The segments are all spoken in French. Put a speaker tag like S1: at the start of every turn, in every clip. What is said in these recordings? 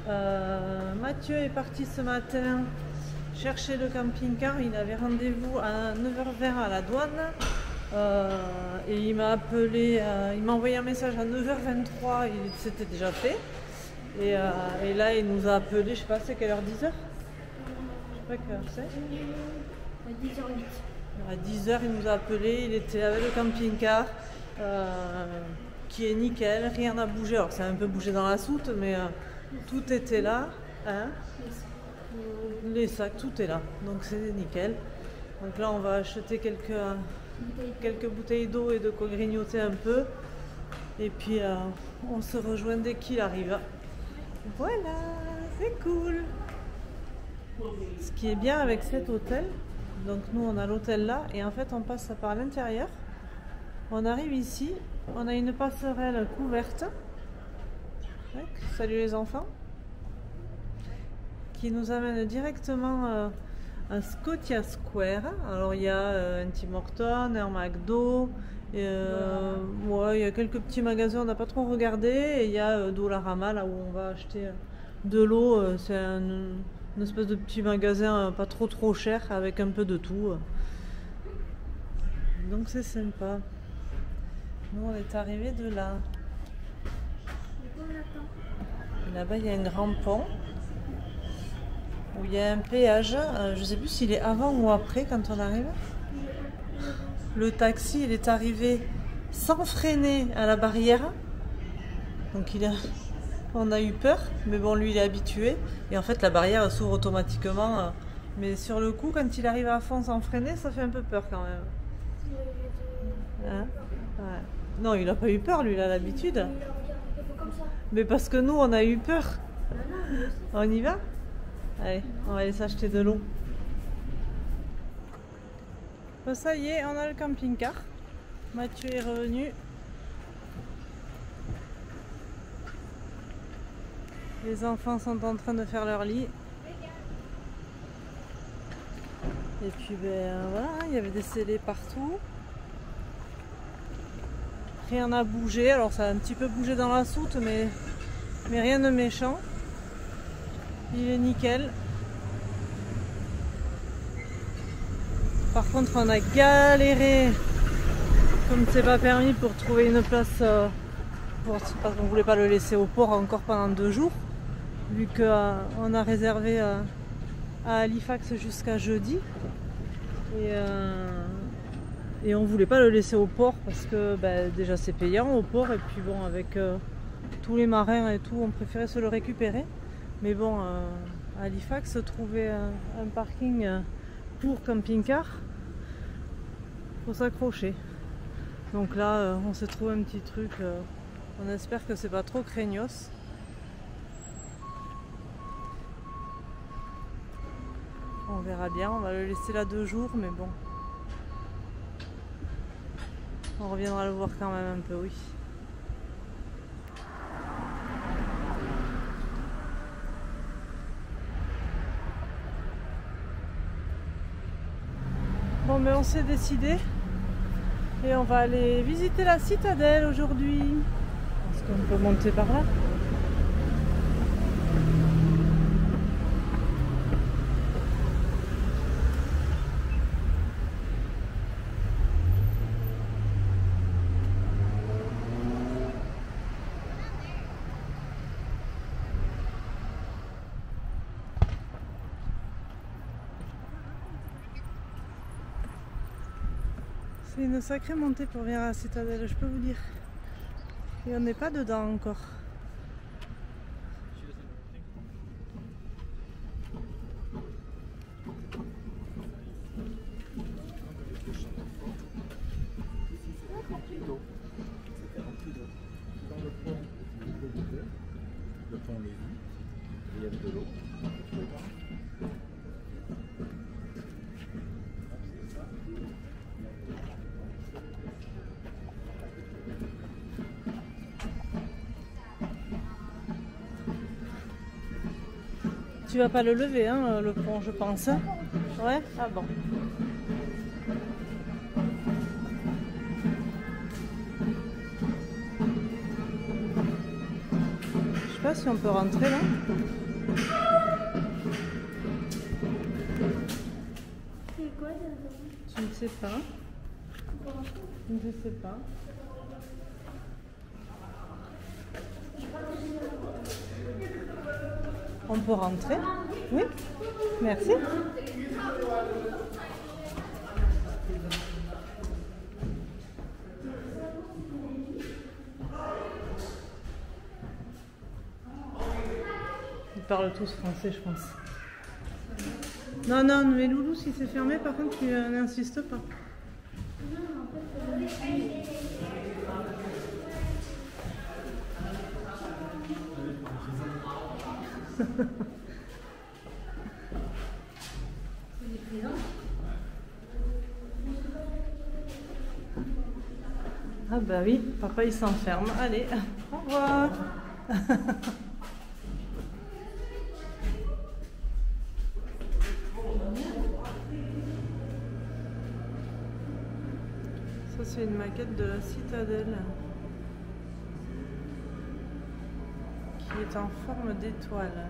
S1: Mathieu est parti ce matin chercher le camping-car. Il avait rendez-vous à 9h20 à la douane. Et il m'a appelé, il m'a envoyé un message à 9h23, c'était déjà fait. Et là, il nous a appelé, je sais pas, c'est quelle heure, 10h? Je sais pas quelle heure c'est.
S2: À 10h08.
S1: À 10h, il nous a appelé, il était avec le camping-car, qui est nickel, rien n'a bougé. Alors, ça a un peu bougé dans la soute, mais tout était là. Hein, les sacs, tout est là, donc c'est nickel. Donc là, on va acheter quelques bouteilles d'eau et de quoi grignoter un peu. Et puis, on se rejoint dès qu'il arrive. Voilà, c'est cool. Ce qui est bien avec cet hôtel, donc nous on a l'hôtel là et en fait on passe par l'intérieur. On arrive ici, on a une passerelle couverte. Salut les enfants. Qui nous amène directement à Scotia Square. Alors il y a un Tim Hortons, un McDo. Ouais, il y a quelques petits magasins, on n'a pas trop regardé. Et il y a Dollarama là où on va acheter de l'eau. C'est une espèce de petit magasin pas trop cher avec un peu de tout. Donc c'est sympa. Nous on est arrivé de là. Là-bas il y a un grand pont où il y a un péage. Je ne sais plus s'il est avant ou après quand on arrive. Le taxi, il est arrivé sans freiner à la barrière. Donc on a eu peur, mais bon, lui, il est habitué. Et en fait, la barrière s'ouvre automatiquement. Mais sur le coup, quand il arrive à fond sans freiner, ça fait un peu peur quand même. Hein? Ouais. Non, il n'a pas eu peur, lui, il a l'habitude. Mais parce que nous, on a eu peur. On y va? Allez, on va aller s'acheter de l'eau. Bon, ça y est, on a le camping-car. Mathieu est revenu. Les enfants sont en train de faire leur lit. Et puis ben voilà, il y avait des scellés partout. Rien n'a bougé. Alors ça a un petit peu bougé dans la soute, mais rien de méchant. Il est nickel. Par contre, on a galéré, comme c'est pas permis, pour trouver une place, parce qu'on voulait pas le laisser au port encore pendant 2 jours, vu qu'on a réservé à Halifax jusqu'à jeudi. Et on voulait pas le laisser au port parce que déjà c'est payant au port, et puis bon, avec tous les marins et tout, on préférait se le récupérer. Mais bon, à Halifax, trouver un parking pour camping-car, faut s'accrocher. Donc là, on s'est trouvé un petit truc. On espère que c'est pas trop craignos. On verra bien. On va le laisser là 2 jours, mais bon, on reviendra le voir quand même un peu, oui. Bon, mais on s'est décidé et on va aller visiter la citadelle aujourd'hui. Est-ce qu'on peut monter par là? C'est une sacrée montée pour venir à la citadelle, je peux vous dire. Et on n'est pas dedans encore.
S3: Le pont Lévis, il y avait de l'eau.
S1: Tu vas pas le lever, hein, le pont, je pense. Ouais? Ah bon. Je pas si on peut rentrer là.
S2: C'est quoi ça?
S1: Je ne sais pas. Je ne sais pas. On peut rentrer? Oui? Merci. Ils parlent tous français, je pense. Non, non, mais Loulou, si c'est fermé, par contre, tu n'insistes pas. Ah bah oui, papa il s'enferme. Allez, au revoir. Ça c'est une maquette de la citadelle qui est en forme d'étoile.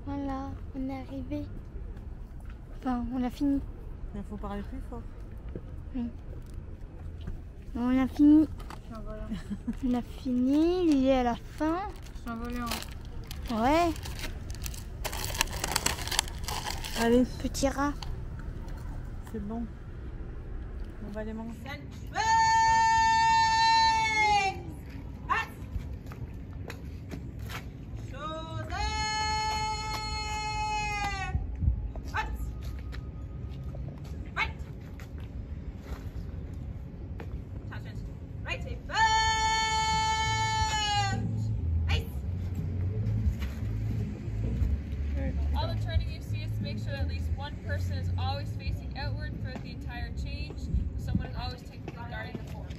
S2: Voilà, on est arrivé. Enfin, on a fini.
S1: Il faut parler plus fort.
S2: Oui. On a fini. On a fini, il est à la fin. Ouais.
S1: Allez,
S2: Petit rat.
S1: c'est bon. On va les manger.
S4: All the turning you see is to make sure that at least one person is always facing outward throughout the entire change. Someone is always taking the guarding the forms.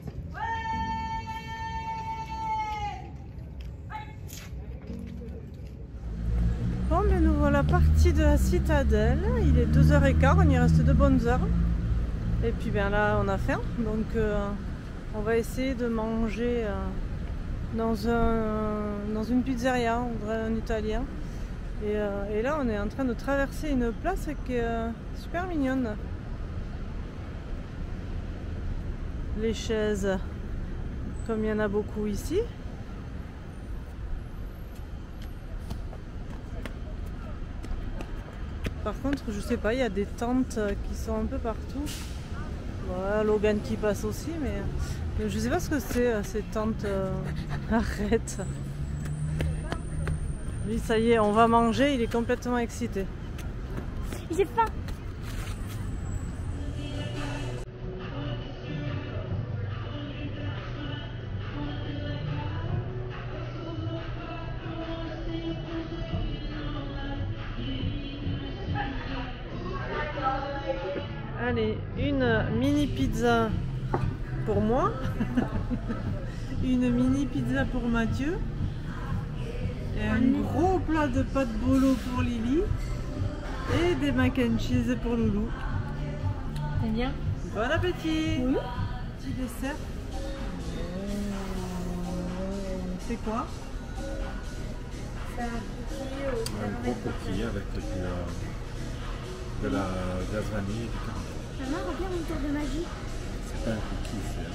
S1: Bon, mais nous voilà partis de la citadelle. Il est 2h15, on y reste de bonnes heures. Et puis bien là, on a faim. Donc on va essayer de manger dans une pizzeria, on dirait un italien. Et là, on est en train de traverser une place qui est super mignonne. Les chaises, comme il y en a beaucoup ici. Par contre, je sais pas, il y a des tentes qui sont un peu partout. Voilà, Logan qui passe aussi, mais je sais pas ce que c'est ces tentes. Arrête. Lui, ça y est, on va manger, il est complètement excité.
S2: J'ai faim.
S1: Allez, une mini pizza pour moi une mini pizza pour Mathieu. Et un gros plat de pâtes bolo pour Lily. Et des mac and cheese pour Loulou.
S2: T'aimes bien?
S1: Bon appétit!
S2: Oui.
S1: Petit dessert. C'est quoi?
S2: C'est un cookie au
S3: Un gros cookie avec de la glace vanille et du caramel.
S2: Maman, regarde mon tour de magie.
S3: C'est pas un cookie, c'est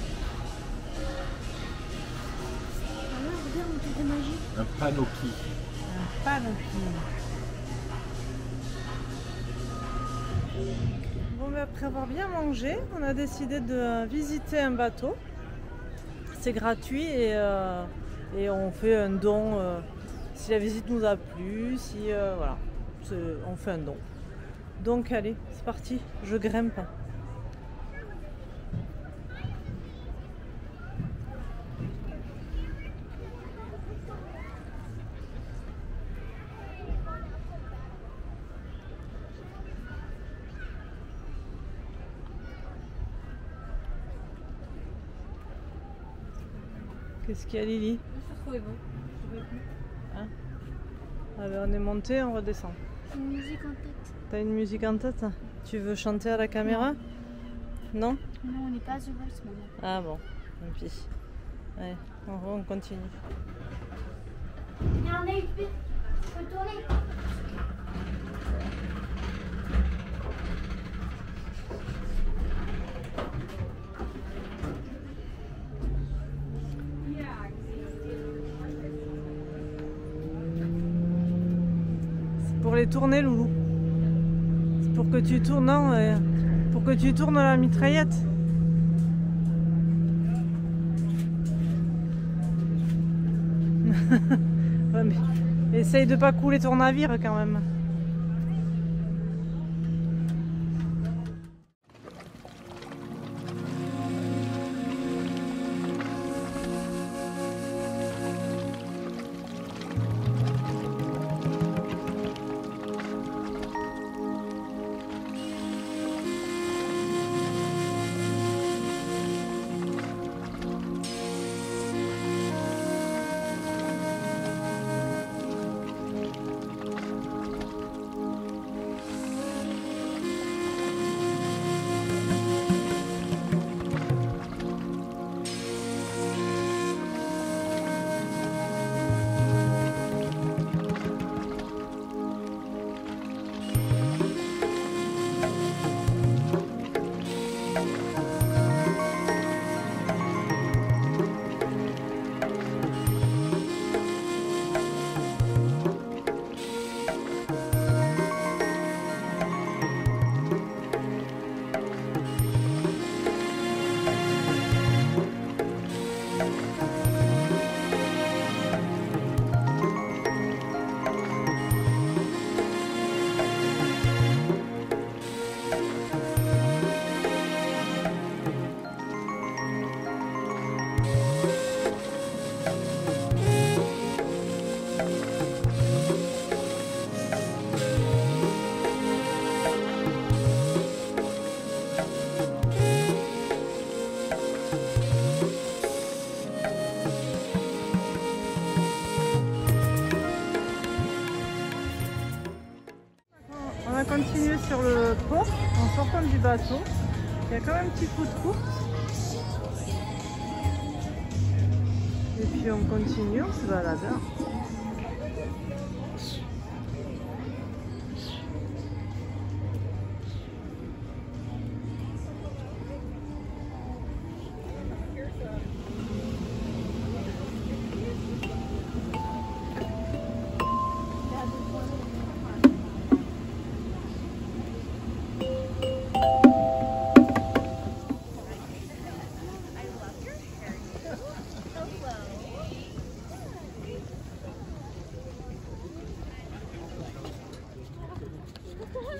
S2: Maman, regarde mon tour de magie.
S3: un panoki.
S1: Un panoki. Bon, mais après avoir bien mangé, on a décidé de visiter un bateau. C'est gratuit et on fait un don si la visite nous a plu, si voilà, on fait un don. Donc allez, c'est parti, je grimpe. Qu'est-ce qu'il y a, Lily?
S2: Je trouvais bon.
S1: Hein? Ah ben, on est monté, on redescend.
S2: J'ai une musique en tête.
S1: T'as une musique en tête? Tu veux chanter à la caméra? Non?
S2: Non, on n'est pas à The Voice, maman.
S1: Ah bon, tant pis. Allez, on continue.
S2: Il y a un œil vite. Tu peux tourner.
S1: C'est pour les tourner, Loulou. C'est pour que tu tournes, non, pour que tu tournes la mitraillette. Ouais, mais essaye de pas couler ton navire quand même. On va continuer sur le pont en sortant du bateau. Il y a quand même un petit coup de course. Et puis on continue, on se balade.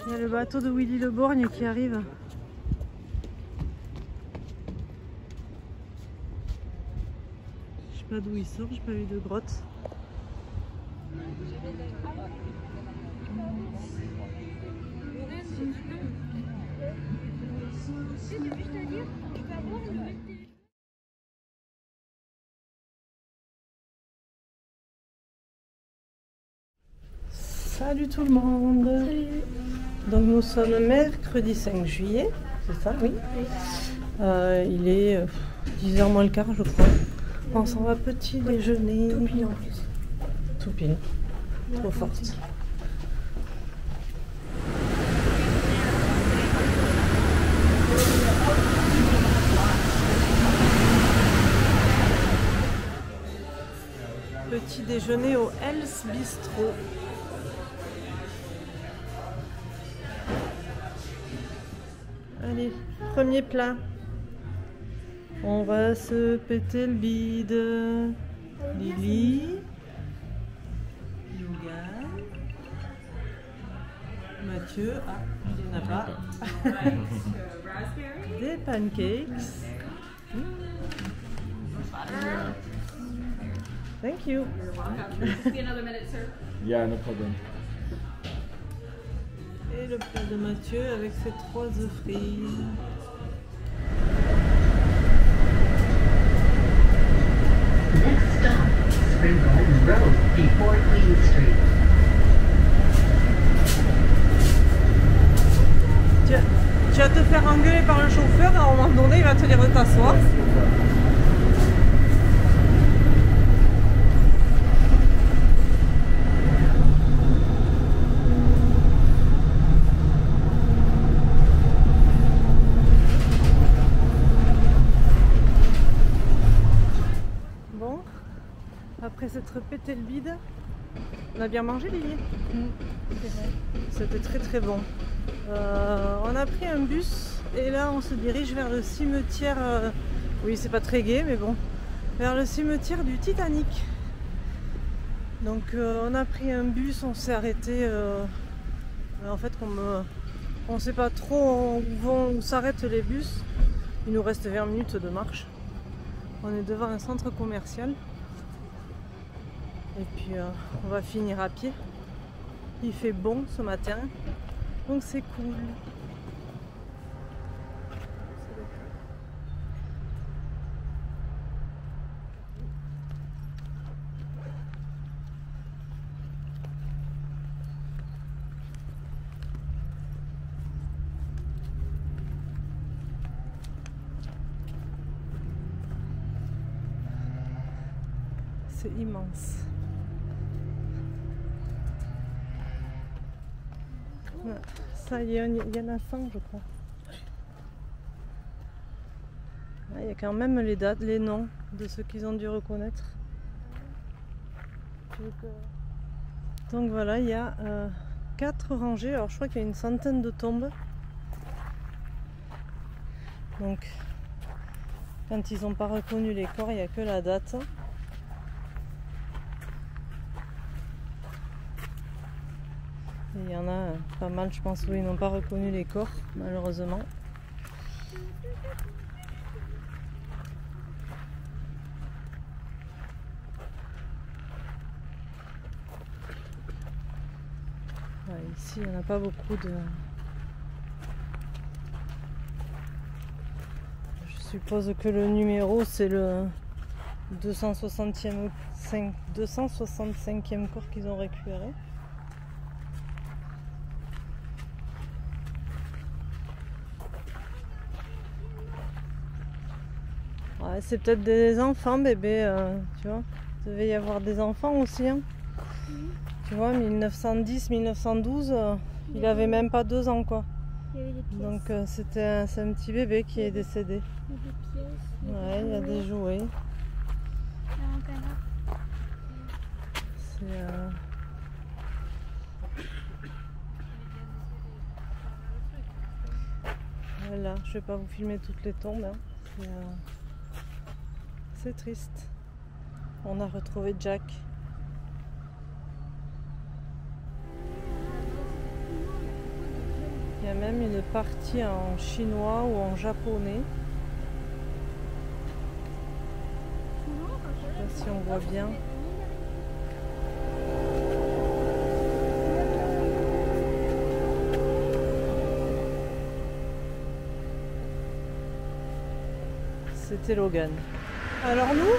S1: Il y a le bateau de Willy Le Borgne qui arrive. Je sais pas d'où il sort, j'ai pas vu de grotte. Salut tout le monde.
S2: Salut.
S1: Donc nous sommes mercredi 5 juillet, c'est ça, oui. Il est 10h moins le quart, je crois. On s'en va petit déjeuner.
S2: Tout pile en plus.
S1: Tout pile. Trop forte. Petit déjeuner au Else Bistro. Allez, premier plat. On va se péter le bide. Lily, Logan, Mathieu, il n'y en a pas. Des pancakes. Thank you.
S3: Yeah, no problem.
S1: Et le plat de Mathieu avec ses 3 œufs frits.
S5: Next stop, Spring Garden Road before Queen Street.
S1: Tu vas te faire engueuler par le chauffeur et à un moment donné il va te dire de t'asseoir. Bon, après s'être pété le bide, on a bien mangé Lily.
S2: C'est vrai.
S1: C'était très très bon. On a pris un bus et là on se dirige vers le cimetière. Oui, c'est pas très gai, mais bon, vers le cimetière du Titanic. Donc on a pris un bus, on s'est arrêté. En fait, comme on sait pas trop où s'arrêtent les bus, il nous reste 20 minutes de marche. On est devant un centre commercial et puis on va finir à pied. Il fait bon ce matin, donc c'est cool. C'est immense. Ça, il y en a 100, je crois. Il y a quand même les dates, les noms de ceux qu'ils ont dû reconnaître. Donc voilà, il y a 4 rangées. Alors je crois qu'il y a une centaine de tombes. Donc, quand ils n'ont pas reconnu les corps, il n'y a que la date. Il y en a pas mal, je pense, où ils n'ont pas reconnu les corps, malheureusement. Ouais, ici, il n'y en a pas beaucoup de... Je suppose que le numéro, c'est le 265e corps qu'ils ont récupéré. Ouais, c'est peut-être des enfants, bébé, tu vois. Il devait y avoir des enfants aussi. Hein. Tu vois, 1910, 1912, il avait même pas 2 ans, quoi.
S2: Il y avait des pièces.
S1: Donc c'est un petit bébé qui est décédé.
S2: Il y a des pièces.
S1: Ouais, il y a des jouets.
S2: Il y a un canard.
S1: C'est voilà, je vais pas vous filmer toutes les tombes. Hein. C'est triste. On a retrouvé Jack. Il y a même une partie en chinois ou en japonais. Je sais pas si on voit bien. C'était Logan. Alors nous,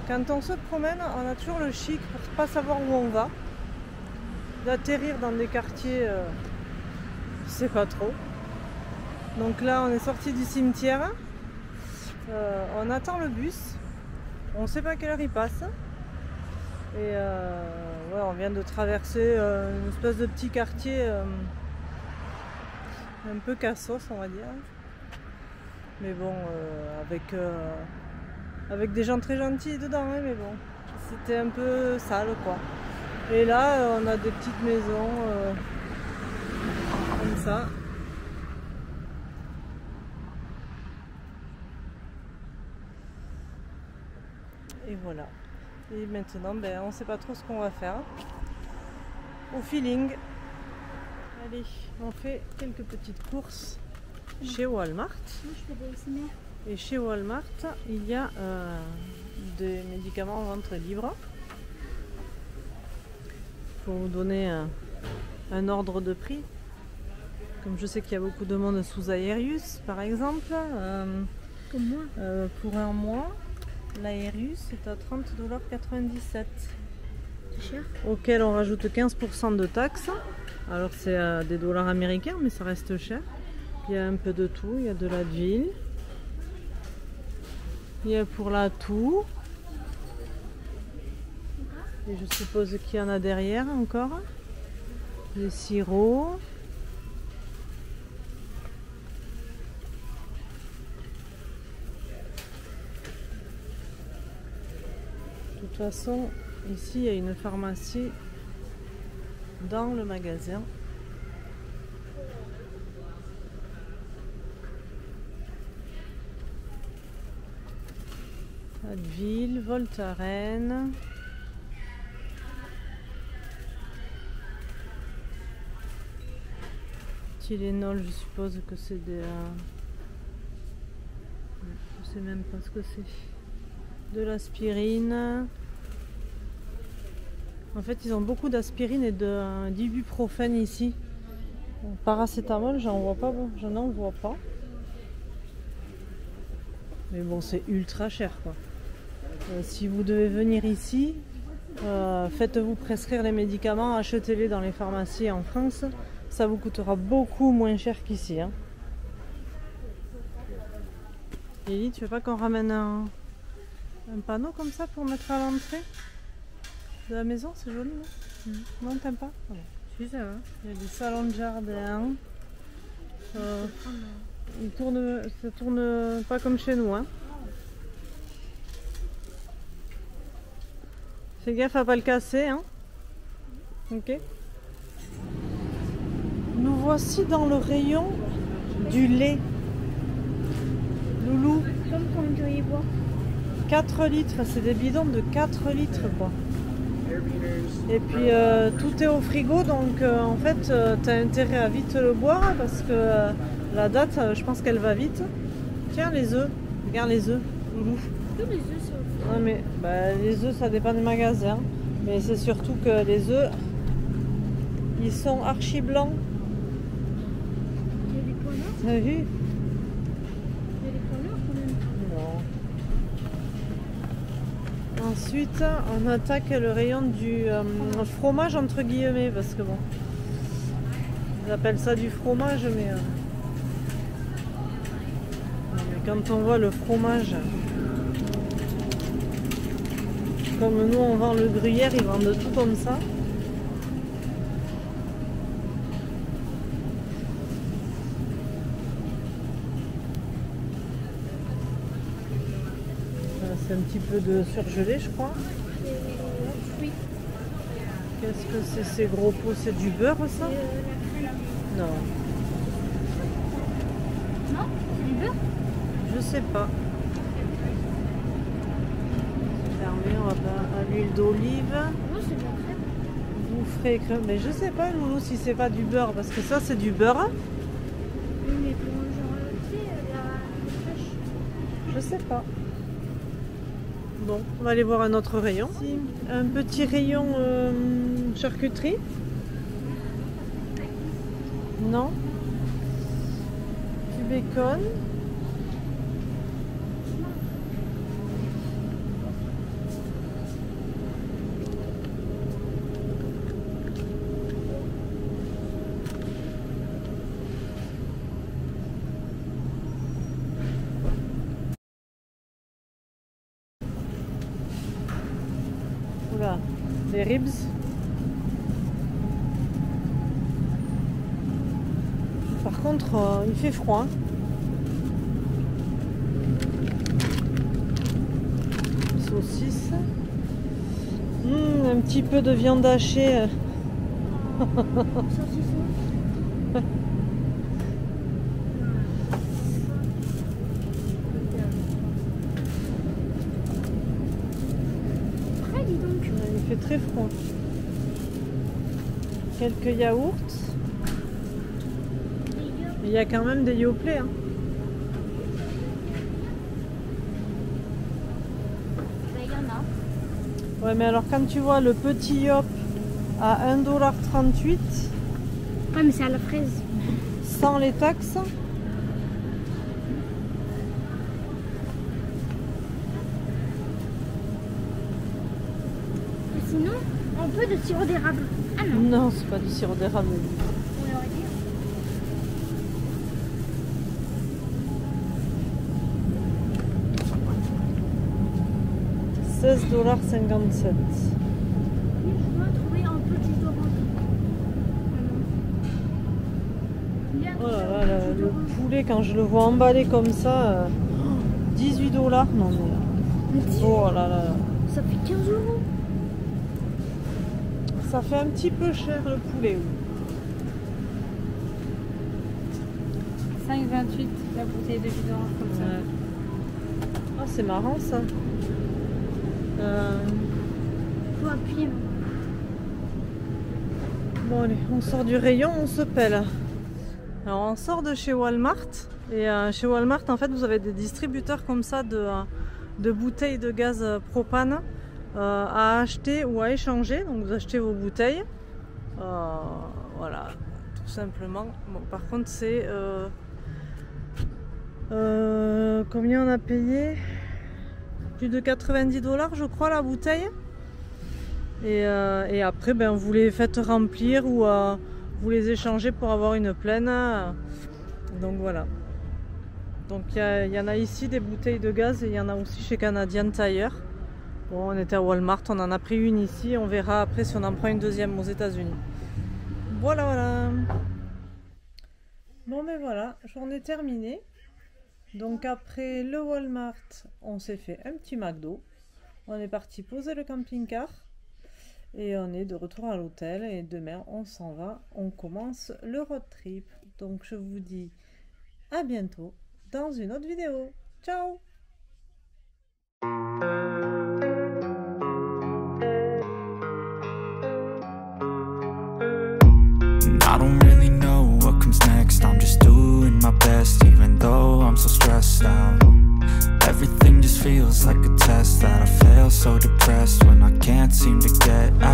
S1: quand on se promène, on a toujours le chic pour pas savoir où on va. d'atterrir dans des quartiers, je sais pas trop. Donc là, on est sorti du cimetière. On attend le bus. On sait pas à quelle heure il passe. Et ouais, on vient de traverser une espèce de petit quartier un peu cassos, on va dire. Mais bon, avec des gens très gentils dedans, hein, mais bon, c'était un peu sale, quoi. Et là, on a des petites maisons comme ça. Et voilà. Et maintenant, ben, on ne sait pas trop ce qu'on va faire. Au feeling. Allez, on fait quelques petites courses chez Walmart.
S2: Moi, je fais des ASMR.
S1: Et chez Walmart, il y a des médicaments en vente libre. Pour vous donner un ordre de prix. Comme je sais qu'il y a beaucoup de monde sous Aerius, par exemple.
S2: Comme moi.
S1: Pour un mois, l'Aerius est à 30,97 $.
S2: C'est cher.
S1: Auquel on rajoute 15% de taxes. Alors c'est des dollars américains, mais ça reste cher. Il y a un peu de tout. Il y a de l'Advil. Il y a pour la toux. Et je suppose qu'il y en a derrière encore. Les sirops. De toute façon, ici il y a une pharmacie dans le magasin. Advil, Voltaren. Tylenol, je suppose que c'est des... je sais même pas ce que c'est. De l'aspirine. En fait, ils ont beaucoup d'aspirine et d'ibuprofène ici. Bon, paracétamol, j'en vois pas, bon, j'en en vois pas. Mais bon, c'est ultra cher, quoi. Si vous devez venir ici, faites-vous prescrire les médicaments, achetez-les dans les pharmacies en France. Ça vous coûtera beaucoup moins cher qu'ici. Hein. Lily, tu veux pas qu'on ramène un panneau comme ça pour mettre à l'entrée de la maison? C'est joli, non? Non, t'aimes pas? Ah bon. Si, ça va. Il y a des salons de jardin. Ça tourne pas comme chez nous. Hein. Fais gaffe à pas le casser. Hein. Ok. Nous voici dans le rayon du lait. Loulou.
S2: Comme quand on doit y boire.
S1: 4 litres, c'est des bidons de 4 litres quoi. Et puis tout est au frigo, donc en fait tu as intérêt à vite le boire parce que la date, je pense qu'elle va vite. Tiens les œufs, regarde les œufs. Loulou.
S2: Tous les œufs sont.
S1: Non mais les œufs ça dépend des magasins, mais c'est surtout que les œufs ils sont archi blancs.
S2: Il y a des points noirs.
S1: T'as vu?
S2: Il y a des points noirs quand même.
S1: Non. Ensuite, on attaque le rayon du fromage entre guillemets parce que bon, ils appellent ça du fromage, mais quand on voit le fromage, comme nous on vend le gruyère, ils vendent tout comme ça. C'est un petit peu de surgelé, je crois.
S2: Oui.
S1: Qu'est-ce que c'est ces gros pots? C'est du beurre, ça?
S2: La crème.
S1: Non,
S2: Non, c'est du beurre.
S1: je sais pas. C'est fermé, on va pas à l'huile d'olive.
S2: Non, c'est de la crème.
S1: Vous ferez crème. Mais je sais pas, Loulou, si c'est pas du beurre, parce que ça, c'est du beurre.
S2: Oui, mais pour genre, tu sais, la fraîche.
S1: Je sais pas. Bon, on va aller voir un autre rayon. Ici, un petit rayon charcuterie. Non. Du bacon. Oula, les ribs. Par contre, il fait froid. Saucisse. Un petit peu de viande hachée.
S2: Dis donc.
S1: Il fait très froid. Quelques yaourts. Il y a quand même des Yoplait. Hein.
S2: Il y en a.
S1: Ouais, mais alors quand tu vois le petit Yop à 1,38 $,
S2: Ouais, mais c'est à la fraise.
S1: sans les taxes.
S2: Sinon, un peu de sirop d'érable. Ah non.
S1: Non, c'est pas du sirop d'érable.
S2: On l'aurait dit.
S1: 16,57 $.
S2: Je dois trouver un petit orange.
S1: Oh là là, le poulet, quand je le vois emballé comme ça, 18 $. Non mais. Oh là là.
S2: Ça fait 15 €.
S1: Ça fait un petit peu cher le poulet. Oui.
S6: 5,28 la bouteille de jus d'orange comme ça.
S1: Ouais. Ah, c'est marrant ça.
S2: Faut appuyer.
S1: Bon allez, on sort du rayon, on se pèle. Alors on sort de chez Walmart et chez Walmart en fait vous avez des distributeurs comme ça de bouteilles de gaz propane à acheter ou à échanger. Donc vous achetez vos bouteilles, voilà, tout simplement. Bon, par contre c'est combien on a payé? Plus de 90 $ je crois la bouteille. Et après ben, vous les faites remplir ou vous les échangez pour avoir une pleine. Donc voilà. Donc il y en a ici des bouteilles de gaz et il y en a aussi chez Canadian Tire. Bon, on était à Walmart, on en a pris une ici, on verra après si on en prend une deuxième aux États-Unis. Voilà, voilà. Bon ben voilà, journée terminée. Donc après le Walmart, on s'est fait un petit McDo. On est parti poser le camping-car. Et on est de retour à l'hôtel. Et demain, on s'en va. On commence le road trip. Donc je vous dis à bientôt dans une autre vidéo. Ciao!
S7: I don't really know what comes next. I'm just doing my best, even though I'm so stressed out. Everything just feels like a test that I fail, so depressed when I can't seem to get out.